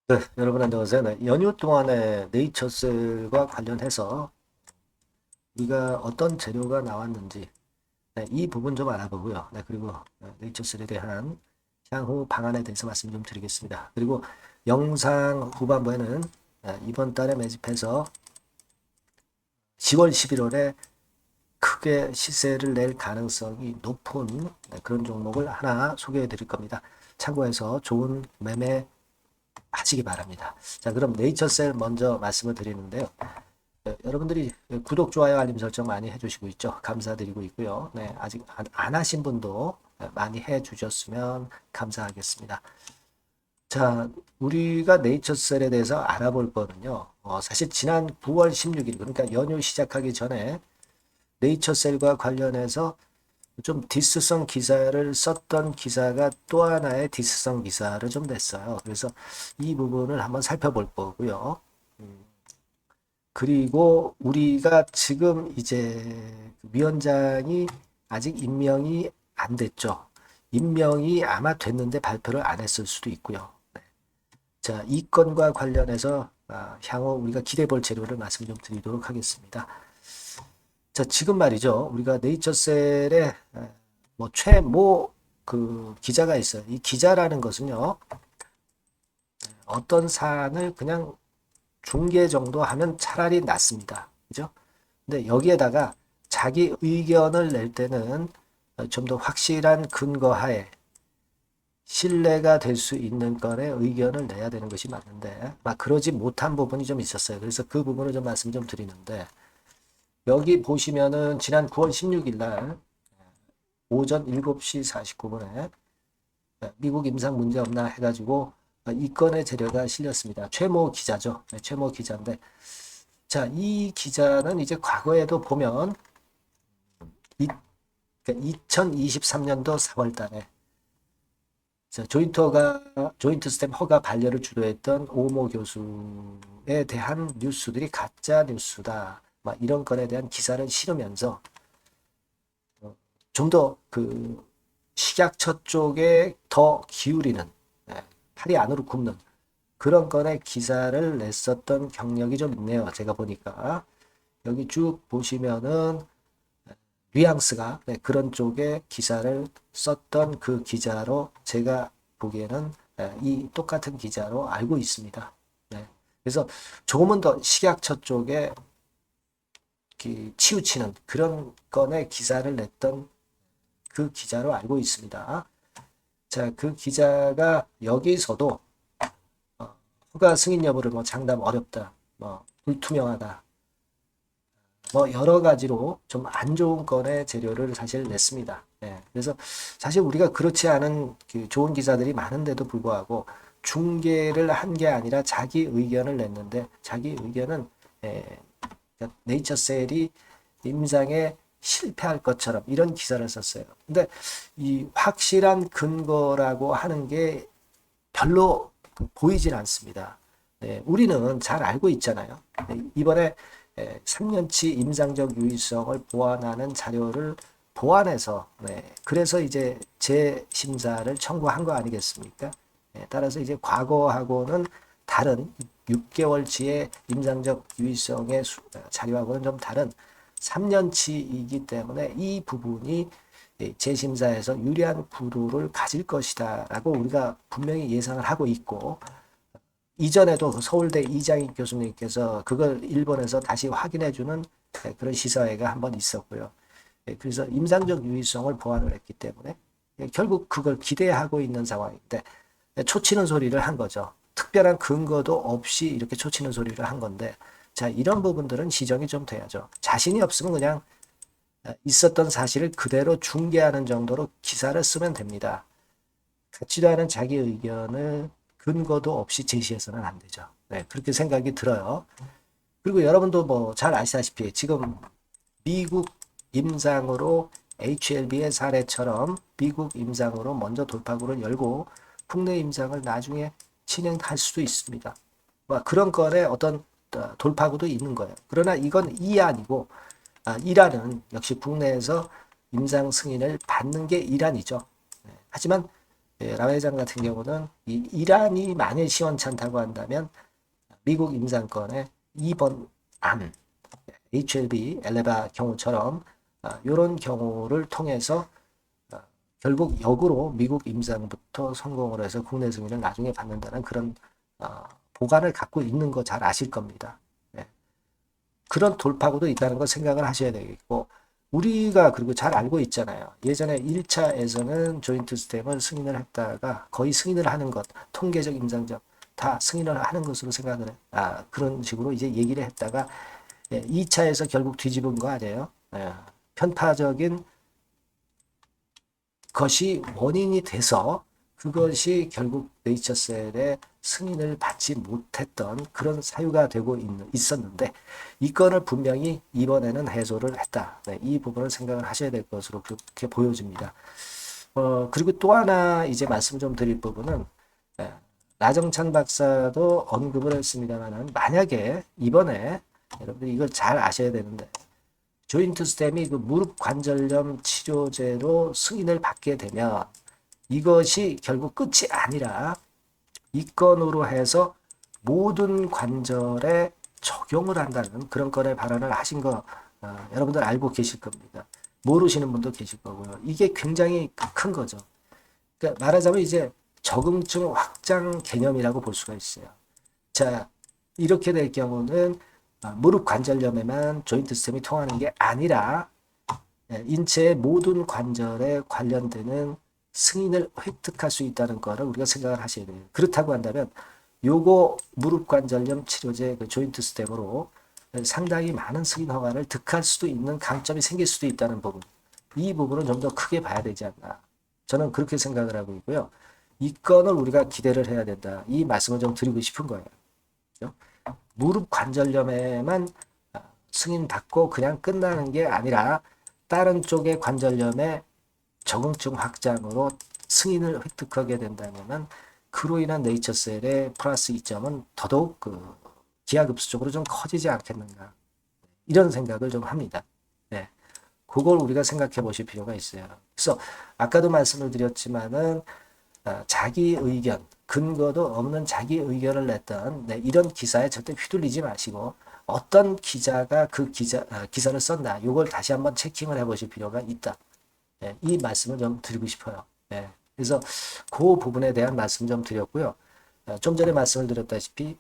네, 여러분 안녕하세요. 네, 연휴 동안에 네이처셀과 관련해서 우리가 어떤 재료가 나왔는지 네, 이 부분 좀 알아보고요. 네, 그리고 네이처셀에 대한 향후 방안에 대해서 말씀 좀 드리겠습니다. 그리고 영상 후반부에는 이번 달에 매집해서 10월, 11월에 크게 시세를 낼 가능성이 높은 그런 종목을 하나 소개해 드릴 겁니다. 참고해서 좋은 매매 하시기 바랍니다. 자, 그럼 네이처셀 먼저 말씀을 드리는데요. 여러분들이 구독, 좋아요, 알림 설정 많이 해주시고 있죠. 감사드리고 있고요. 네, 아직 안 하신 분도 많이 해주셨으면 감사하겠습니다. 자, 우리가 네이처셀에 대해서 알아볼 거는요. 사실 지난 9월 16일, 그러니까 연휴 시작하기 전에 네이처셀과 관련해서 좀 디스성 기사를 썼던 기사가 또 하나의 디스성 기사를 좀 냈어요. 그래서 이 부분을 한번 살펴볼 거고요. 그리고 우리가 지금 이제 위원장이 아직 임명이 안 됐죠. 임명이 아마 됐는데 발표를 안 했을 수도 있고요. 자, 이 건과 관련해서 향후 우리가 기대 볼 재료를 말씀 좀 드리도록 하겠습니다. 자, 지금 말이죠. 우리가 네이처셀에 뭐 최모 그 기자가 있어요. 이 기자라는 것은요. 어떤 사안을 그냥 중계 정도 하면 차라리 낫습니다. 그죠? 근데 여기에다가 자기 의견을 낼 때는 좀 더 확실한 근거 하에 신뢰가 될 수 있는 건에 의견을 내야 되는 것이 맞는데 막 그러지 못한 부분이 좀 있었어요. 그래서 그 부분을 좀 말씀 좀 드리는데 여기 보시면은 지난 9월 16일 날 오전 7시 49분에 미국 임상 문제 없나 해가지고 이 건의 재료가 실렸습니다. 최모 기자죠. 네, 최모 기자인데 자, 이 기자는 이제 과거에도 보면 2023년도 4월 달에 조인트 스템 허가 반려를 주도했던 오모 교수에 대한 뉴스들이 가짜 뉴스다. 막 이런 건에 대한 기사를 실으면서 좀 더 그 식약처 쪽에 더 기울이는 팔이 안으로 굽는 그런 건의 기사를 냈었던 경력이 좀 있네요. 제가 보니까 여기 쭉 보시면은 뉘앙스가 그런 쪽의 기사를 썼던 그 기자로 제가 보기에는 이 똑같은 기자로 알고 있습니다. 네. 그래서 조금은 더 식약처 쪽에 치우치는 그런 건의 기사를 냈던 그 기자로 알고 있습니다. 자, 그 기자가 여기서도 허가 승인 여부를 뭐 장담 어렵다, 뭐 불투명하다, 뭐 여러 가지로 좀 안 좋은 건의 재료를 사실 냈습니다. 예, 그래서 사실 우리가 그렇지 않은 그 좋은 기사들이 많은데도 불구하고 중계를 한 게 아니라 자기 의견을 냈는데 자기 의견은 그러니까 네이처셀이 임상에 실패할 것처럼 이런 기사를 썼어요. 근데 이 확실한 근거라고 하는 게 별로 보이질 않습니다. 네, 우리는 잘 알고 있잖아요. 네, 이번에 3년치 임상적 유의성을 보완하는 자료를 보완해서 그래서 이제 재심사를 청구한 거 아니겠습니까? 따라서 이제 과거하고는 다른 6개월치의 임상적 유의성의 자료하고는 좀 다른 3년치이기 때문에 이 부분이 재심사에서 유리한 구도를 가질 것이다라고 우리가 분명히 예상을 하고 있고 이전에도 그 서울대 이장희 교수님께서 그걸 일본에서 다시 확인해주는 그런 시사회가 한번 있었고요. 그래서 임상적 유의성을 보완을 했기 때문에 결국 그걸 기대하고 있는 상황인데 초치는 소리를 한 거죠. 특별한 근거도 없이 이렇게 초치는 소리를 한 건데 자, 이런 부분들은 시정이 좀 돼야죠. 자신이 없으면 그냥 있었던 사실을 그대로 중계하는 정도로 기사를 쓰면 됩니다. 같지도 않은 자기 의견을 근거도 없이 제시해서는 안 되죠. 네, 그렇게 생각이 들어요. 그리고 여러분도 뭐 잘 아시다시피 지금 미국 임상으로 HLB의 사례처럼 미국 임상으로 먼저 돌파구를 열고 국내 임상을 나중에 진행할 수도 있습니다. 그런 건에 어떤 돌파구도 있는 거예요. 그러나 이건 2안이고 1안은 역시 국내에서 임상 승인을 받는 게 1안이죠. 하지만 라회장 같은 경우는 이 이란이 만일 시원찮다고 한다면 미국 임상권의 2번 안 HLB 엘레바 경우처럼 이런 경우를 통해서 결국 역으로 미국 임상부터 성공을 해서 국내 승인을 나중에 받는다는 그런 보관을 갖고 있는 거 잘 아실 겁니다. 네. 그런 돌파구도 있다는 걸 생각을 하셔야 되겠고 우리가 그리고 잘 알고 있잖아요. 예전에 1차에서는 조인트 스템을 승인을 했다가 거의 승인을 하는 것, 통계적 임상적 다 승인을 하는 것으로 생각을 그런 식으로 이제 얘기를 했다가 2차에서 결국 뒤집은 거 아니에요. 편파적인 것이 원인이 돼서 그것이 결국 네이처셀의 승인을 받지 못했던 그런 사유가 되고 있었는데 이 건을 분명히 이번에는 해소를 했다. 이 부분을 생각을 하셔야 될 것으로 그렇게 보여집니다. 그리고 또 하나 이제 말씀 좀 드릴 부분은 나정찬 박사도 언급을 했습니다만 만약에 이번에 여러분들 이걸 잘 아셔야 되는데 조인트 스템이 그 무릎 관절염 치료제로 승인을 받게 되면 이것이 결국 끝이 아니라 이 건으로 해서 모든 관절에 적용을 한다는 그런 건의 발언을 하신 거 여러분들 알고 계실 겁니다. 모르시는 분도 계실 거고요. 이게 굉장히 큰 거죠. 그러니까 말하자면 이제 적응증 확장 개념이라고 볼 수가 있어요. 자, 이렇게 될 경우는 무릎 관절염에만 조인트 스템이 통하는 게 아니라 인체의 모든 관절에 관련되는 승인을 획득할 수 있다는 거를 우리가 생각을 하셔야 돼요. 그렇다고 한다면 요거 무릎 관절염 치료제 그 조인트 스템으로 상당히 많은 승인 허가를 득할 수도 있는 강점이 생길 수도 있다는 부분. 이 부분은 좀 더 크게 봐야 되지 않나. 저는 그렇게 생각을 하고 있고요. 이 건을 우리가 기대를 해야 된다. 이 말씀을 좀 드리고 싶은 거예요. 그렇죠? 무릎 관절염에만 승인받고 그냥 끝나는 게 아니라 다른 쪽의 관절염에 적응증 확장으로 승인을 획득하게 된다면 그로 인한 네이처셀의 플러스 이점은 더더욱 그 기하급수적으로 좀 커지지 않겠는가 이런 생각을 좀 합니다. 네, 그걸 우리가 생각해 보실 필요가 있어요. 그래서 아까도 말씀을 드렸지만은 자기 의견 근거도 없는 자기 의견을 냈던 이런 기사에 절대 휘둘리지 마시고 어떤 기자가 그 기사를 썼나 이걸 다시 한번 체킹을 해보실 필요가 있다. 네, 이 말씀을 좀 드리고 싶어요. 네, 그래서 그 부분에 대한 말씀 좀 드렸고요. 좀 전에 말씀을 드렸다시피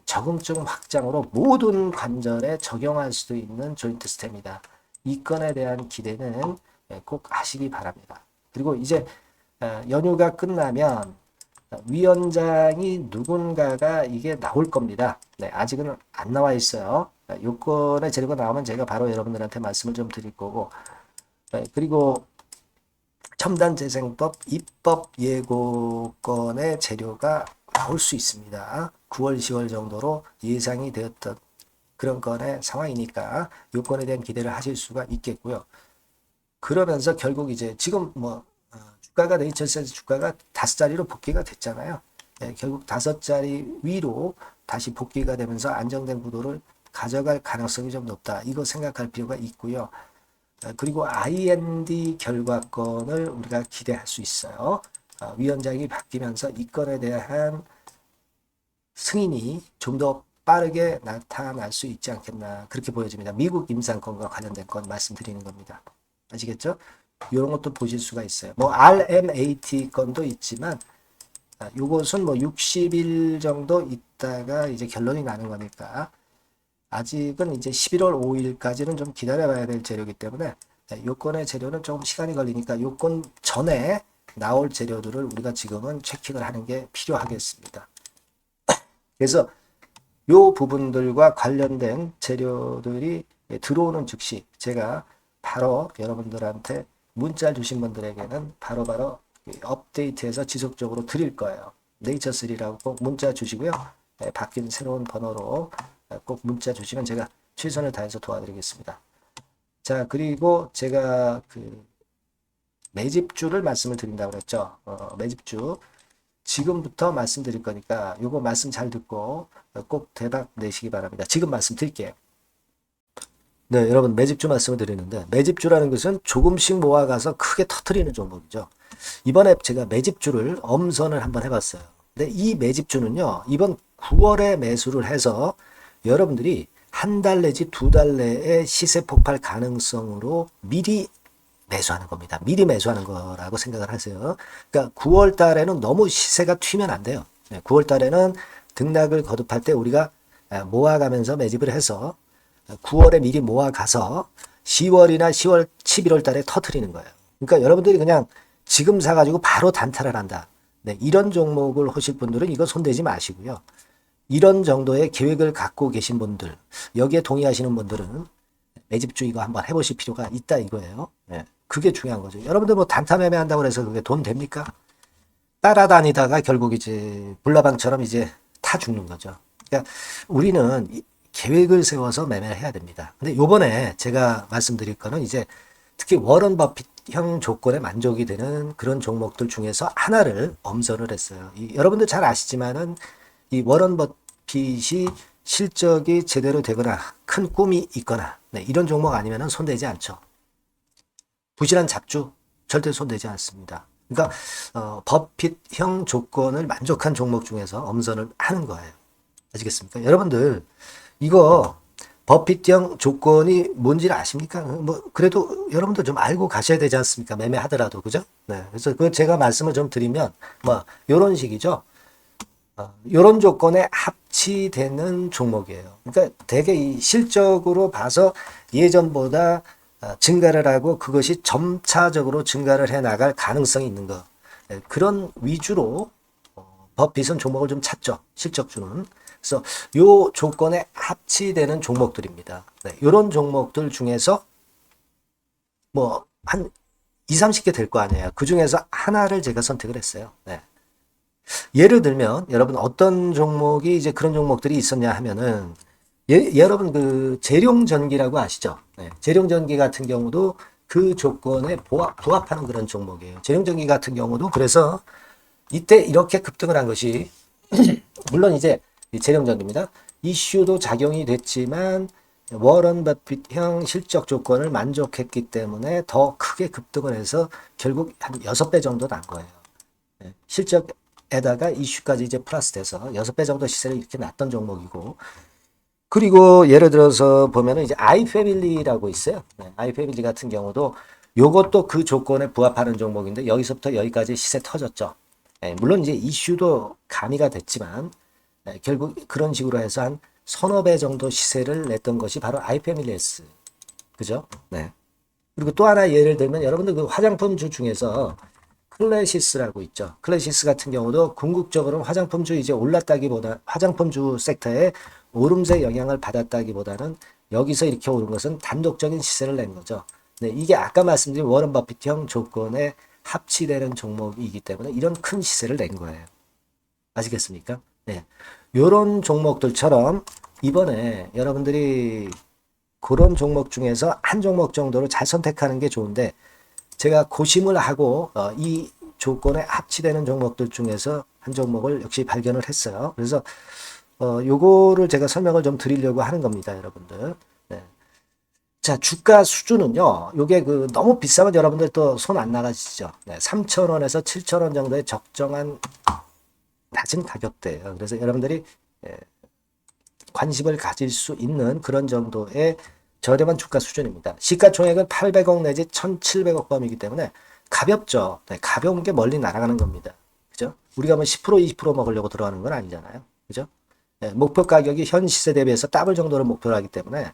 적응증 확장으로 모든 관절에 적용할 수도 있는 조인트 스템이다. 이 건에 대한 기대는 꼭 하시기 바랍니다. 그리고 이제 연휴가 끝나면 위원장이 누군가가 이게 나올 겁니다. 네, 아직은 안 나와 있어요. 요건의 재료가 나오면 제가 바로 여러분들한테 말씀을 좀 드릴 거고 그리고 첨단재생법 입법 예고건의 재료가 나올 수 있습니다. 9월, 10월 정도로 예상이 되었던 그런 건의 상황이니까 요건에 대한 기대를 하실 수가 있겠고요. 그러면서 결국 이제 지금 뭐 주가가 네이처셀 주가가 5자리로 복귀가 됐잖아요. 네, 결국 5자리 위로 다시 복귀가 되면서 안정된 구도를 가져갈 가능성이 좀 높다. 이거 생각할 필요가 있고요. 그리고 IND 결과건을 우리가 기대할 수 있어요. 위원장이 바뀌면서 이 건에 대한 승인이 좀 더 빠르게 나타날 수 있지 않겠나 그렇게 보여집니다. 미국 임상권과 관련된 건 말씀드리는 겁니다. 아시겠죠? 이런 것도 보실 수가 있어요. 뭐 RMAT 건도 있지만 요것은 뭐 60일 정도 있다가 이제 결론이 나는 거니까 아직은 이제 11월 5일까지는 좀 기다려봐야 될 재료이기 때문에 요건의 재료는 조금 시간이 걸리니까 요건 전에 나올 재료들을 우리가 지금은 체킹을 하는 게 필요하겠습니다. 그래서 요 부분들과 관련된 재료들이 들어오는 즉시 제가 바로 여러분들한테 문자 주신 분들에게는 바로바로 업데이트해서 지속적으로 드릴 거예요. 네이처3라고 꼭 문자 주시고요. 바뀐 새로운 번호로 꼭 문자 주시면 제가 최선을 다해서 도와드리겠습니다. 자, 그리고 제가 그 매집주를 말씀을 드린다고 그랬죠. 매집주 지금부터 말씀드릴 거니까 요거 말씀 잘 듣고 꼭 대박 내시기 바랍니다. 지금 말씀드릴게요. 네, 여러분 매집주 말씀을 드리는데 매집주라는 것은 조금씩 모아가서 크게 터트리는 종목이죠. 이번에 제가 매집주를 엄선을 한번 해봤어요. 근데 이 매집주는요, 이번 9월에 매수를 해서 여러분들이 한 달 내지 두 달 내에 시세 폭발 가능성으로 미리 매수하는 겁니다. 미리 매수하는 거라고 생각을 하세요. 그러니까 9월 달에는 너무 시세가 튀면 안 돼요. 9월 달에는 등락을 거듭할 때 우리가 모아가면서 매집을 해서 9월에 미리 모아가서 10월이나 10월, 11월 달에 터트리는 거예요. 그러니까 여러분들이 그냥 지금 사가지고 바로 단타를 한다. 네, 이런 종목을 하실 분들은 이거 손대지 마시고요. 이런 정도의 계획을 갖고 계신 분들, 여기에 동의하시는 분들은 매집주 이거 한번 해보실 필요가 있다 이거예요. 네, 그게 중요한 거죠. 여러분들 뭐 단타 매매한다고 해서 그게 돈 됩니까? 따라다니다가 결국 이제 불나방처럼 이제 타 죽는 거죠. 그러니까 우리는 계획을 세워서 매매를 해야 됩니다. 근데 요번에 제가 말씀드릴 거는 이제 특히 워런 버핏형 조건에 만족이 되는 그런 종목들 중에서 하나를 엄선을 했어요. 여러분들 잘 아시지만은 이 워런 버핏이 실적이 제대로 되거나 큰 꿈이 있거나 네, 이런 종목 아니면은 손대지 않죠. 부실한 잡주 절대 손대지 않습니다. 그러니까 버핏형 조건을 만족한 종목 중에서 엄선을 하는 거예요. 아시겠습니까? 여러분들 이거 버핏형 조건이 뭔지를 아십니까? 뭐 그래도 여러분들 좀 알고 가셔야 되지 않습니까? 매매하더라도 그죠? 네. 그래서 그 제가 말씀을 좀 드리면 뭐 요런 식이죠. 요런 조건에 합치되는 종목이에요. 그러니까 되게 이 실적으로 봐서 예전보다 증가를 하고 그것이 점차적으로 증가를 해 나갈 가능성이 있는 거. 네, 그런 위주로 버핏은 종목을 좀 찾죠. 실적주는. 그래서 요 조건에 합치되는 종목들입니다. 네, 이런 종목들 중에서 뭐 한 2, 30개 될 거 아니에요. 그 중에서 하나를 제가 선택을 했어요. 네. 예를 들면 여러분 어떤 종목이 이제 그런 종목들이 있었냐 하면은 여러분 그 재룡전기라고 아시죠? 네, 재룡전기 같은 경우도 그 조건에 부합하는 그런 종목이에요. 재룡전기 같은 경우도 그래서 이때 이렇게 급등을 한 것이 물론 이제 재룡전기입니다. 이슈도 작용이 됐지만 워런 버핏형 실적 조건을 만족했기 때문에 더 크게 급등을 해서 결국 한 6배 정도 난 거예요. 네, 실적에다가 이슈까지 이제 플러스 돼서 6배 정도 시세를 이렇게 났던 종목이고 그리고 예를 들어서 보면은 이제 아이패밀리라고 있어요. 네, 아이패밀리 같은 경우도 요것도 그 조건에 부합하는 종목인데 여기서부터 여기까지 시세 터졌죠. 네, 물론 이제 이슈도 가미가 됐지만 네, 결국 그런 식으로 해서 한 서너 배 정도 시세를 냈던 것이 바로 아이패밀리스. 그죠? 네. 그리고 또 하나 예를 들면 여러분들 그 화장품주 중에서 클래시스라고 있죠. 클래시스 같은 경우도 궁극적으로 화장품주 이제 올랐다기보다 화장품주 섹터에 오름세 영향을 받았다기보다는 여기서 이렇게 오른 것은 단독적인 시세를 낸 거죠. 네, 이게 아까 말씀드린 워런 버핏형 조건에 합치되는 종목이기 때문에 이런 큰 시세를 낸 거예요. 아시겠습니까? 네. 요런 종목들처럼 이번에 여러분들이 그런 종목 중에서 한 종목 정도를 잘 선택하는 게 좋은데 제가 고심을 하고 이 조건에 합치되는 종목들 중에서 한 종목을 역시 발견을 했어요. 그래서 요거를 제가 설명을 좀 드리려고 하는 겁니다, 여러분들. 네. 자, 주가 수준은요. 요게 그 너무 비싸면 여러분들 또 손 안 나가시죠. 네, 3,000원에서 7,000원 정도의 적정한 낮은 가격대예요. 그래서 여러분들이 관심을 가질 수 있는 그런 정도의 저렴한 주가 수준입니다. 시가총액은 800억 내지 1,700억 범위이기 때문에 가볍죠. 네, 가벼운 게 멀리 날아가는 겁니다. 그죠? 우리가 뭐 10%, 20% 먹으려고 들어가는 건 아니잖아요. 그죠? 네, 목표 가격이 현 시세 대비해서 더블 정도를 목표로 하기 때문에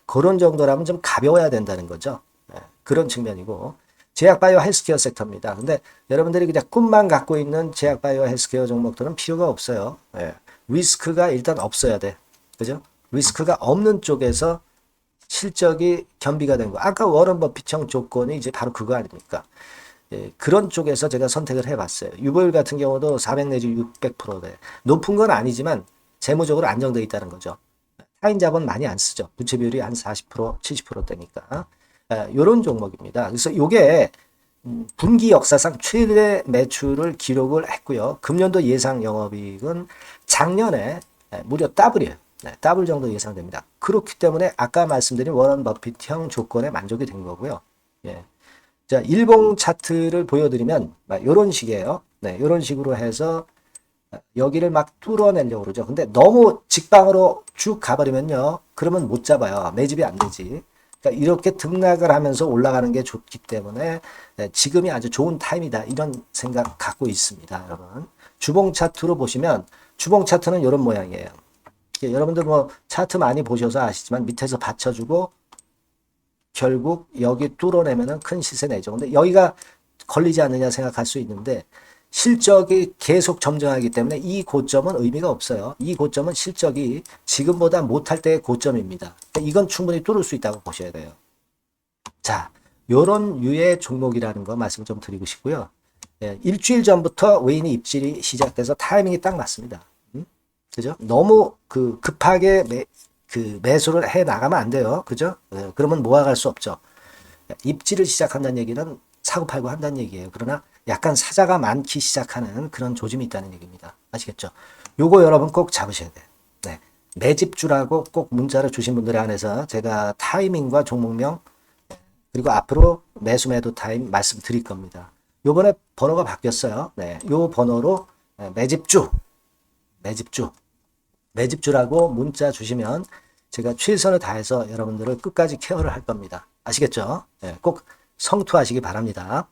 그런 정도라면 좀 가벼워야 된다는 거죠. 네, 그런 측면이고 제약바이오 헬스케어 섹터입니다. 근데 여러분들이 그냥 꿈만 갖고 있는 제약바이오 헬스케어 종목들은 필요가 없어요. 네, 리스크가 일단 없어야 돼. 그죠? 리스크가 없는 쪽에서 실적이 겸비가 된 거. 아까 워런 버핏형 조건이 이제 바로 그거 아닙니까? 예, 그런 쪽에서 제가 선택을 해봤어요. 유보율 같은 경우도 400 내지 600%대. 높은 건 아니지만 재무적으로 안정되어 있다는 거죠. 타인 자본 많이 안 쓰죠. 부채 비율이 한 40%, 70%대니까. 이런 종목입니다. 그래서 요게 분기 역사상 최대 매출을 기록을 했고요. 금년도 예상 영업이익은 작년에 무려 더블이에요. 더블 정도 예상됩니다. 그렇기 때문에 아까 말씀드린 워런 버핏형 조건에 만족이 된 거고요. 예. 자, 일봉 차트를 보여드리면 이런 식이에요. 네, 이런 식으로 해서 여기를 막 뚫어내려고 그러죠. 근데 너무 직방으로 쭉 가버리면요. 그러면 못 잡아요. 매집이 안 되지. 그러니까 이렇게 등락을 하면서 올라가는 게 좋기 때문에 지금이 아주 좋은 타임이다. 이런 생각 갖고 있습니다. 여러분. 주봉 차트로 보시면 주봉 차트는 이런 모양이에요. 여러분들 뭐 차트 많이 보셔서 아시지만 밑에서 받쳐주고 결국 여기 뚫어내면은 큰 시세 내죠. 근데 여기가 걸리지 않느냐 생각할 수 있는데 실적이 계속 점증하기 때문에 이 고점은 의미가 없어요. 이 고점은 실적이 지금보다 못할 때의 고점입니다. 이건 충분히 뚫을 수 있다고 보셔야 돼요. 자, 요런 유의 종목이라는 거 말씀 좀 드리고 싶고요. 예, 일주일 전부터 외인이 입질이 시작돼서 타이밍이 딱 맞습니다. 그죠? 너무 급하게 매수를 해 나가면 안 돼요. 그죠? 예, 그러면 모아갈 수 없죠. 입질을 시작한다는 얘기는 사고 팔고 한다는 얘기예요. 그러나 약간 사자가 많기 시작하는 그런 조짐이 있다는 얘기입니다. 아시겠죠? 요거 여러분 꼭 잡으셔야 돼요. 네. 매집주라고 꼭 문자를 주신 분들에 한해서 제가 타이밍과 종목명 그리고 앞으로 매수 매도 타임 말씀드릴 겁니다. 요번에 번호가 바뀌었어요. 네. 요 번호로 매집주라고 문자 주시면 제가 최선을 다해서 여러분들을 끝까지 케어를 할 겁니다. 아시겠죠? 네. 꼭 성투하시기 바랍니다.